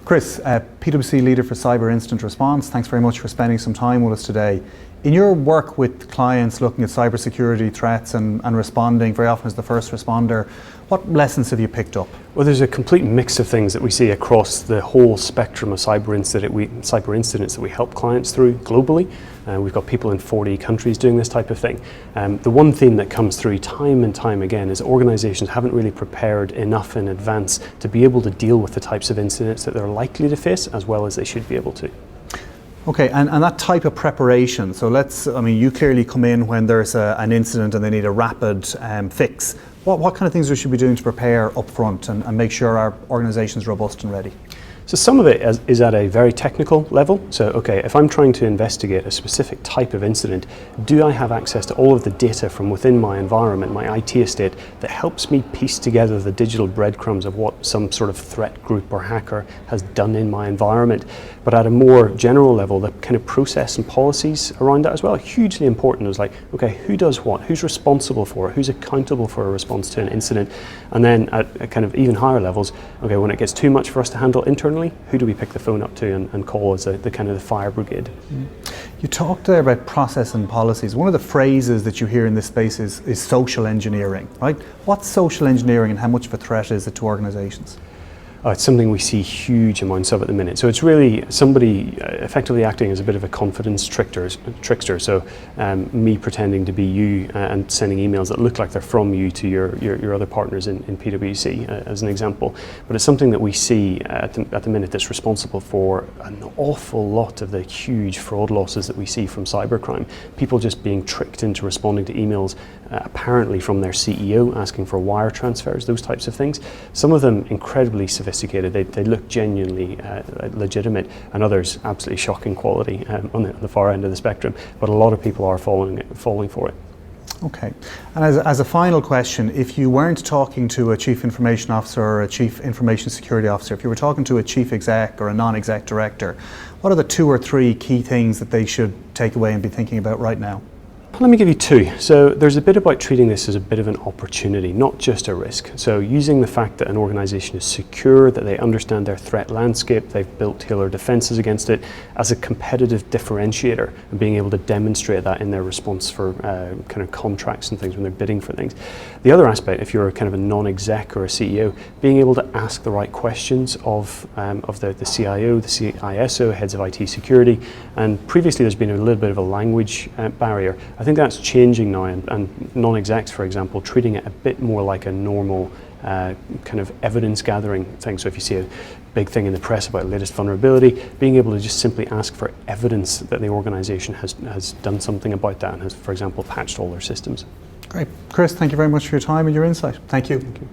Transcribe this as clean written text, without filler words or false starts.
Kris, PwC Leader for Cyber Incident Response, thanks very much for spending some time with us today. In your work with clients looking at cybersecurity threats and responding very often as the first responder, what lessons have you picked up? Well, there's a complete mix of things that we see across the whole spectrum of cyber incidents that we help clients through globally. We've got people in 40 countries doing this type of thing. The one theme that comes through time and time again is organizations haven't really prepared enough in advance to be able to deal with the types of incidents that they're likely to face as well as they should be able to. Okay, and that type of preparation, so you clearly come in when there's an incident and they need a rapid fix. What kind of things we should be doing to prepare up front and make sure our organization is robust and ready? So some of it is at a very technical level. So, okay, if I'm trying to investigate a specific type of incident, do I have access to all of the data from within my environment, my IT estate, that helps me piece together the digital breadcrumbs of what some sort of threat group or hacker has done in my environment? But at a more general level, the kind of process and policies around that as well, hugely important. It was like, okay, who does what? Who's responsible for it? Who's accountable for a response to an incident? And then at kind of even higher levels, okay, when it gets too much for us to handle internally, who do we pick the phone up to and call as the kind of the fire brigade? You talked there about process and policies. One of the phrases that you hear in this space is social engineering, right? What's social engineering and how much of a threat is it to organizations? It's something we see huge amounts of at the minute. So it's really somebody effectively acting as a bit of a confidence trickster. So me pretending to be you and sending emails that look like they're from you to your other partners in PwC, as an example. But it's something that we see at the minute that's responsible for an awful lot of the huge fraud losses that we see from cybercrime. People just being tricked into responding to emails apparently from their CEO asking for wire transfers, those types of things. Some of them incredibly sophisticated, they look genuinely legitimate, and others absolutely shocking quality on the far end of the spectrum, but a lot of people are falling for it. Okay, and as a final question, if you weren't talking to a chief information officer or a chief information security officer, if you were talking to a chief exec or a non-exec director, what are the 2 or 3 key things that they should take away and be thinking about right now? Let me give you 2. So there's a bit about treating this as a bit of an opportunity, not just a risk. So using the fact that an organization is secure, that they understand their threat landscape, they've built tailored defenses against it as a competitive differentiator, and being able to demonstrate that in their response for kind of contracts and things when they're bidding for things. The other aspect, if you're kind of a non-exec or a CEO, being able to ask the right questions of the CIO, the CISO, heads of IT security, and previously there's been a little bit of a language barrier. I think that's changing now, and non-execs, for example, treating it a bit more like a normal kind of evidence gathering thing. So if you see a big thing in the press about latest vulnerability, being able to just simply ask for evidence that the organization has done something about that and has, for example, patched all their systems. Great. Kris, thank you very much for your time and your insight. Thank you. Thank you.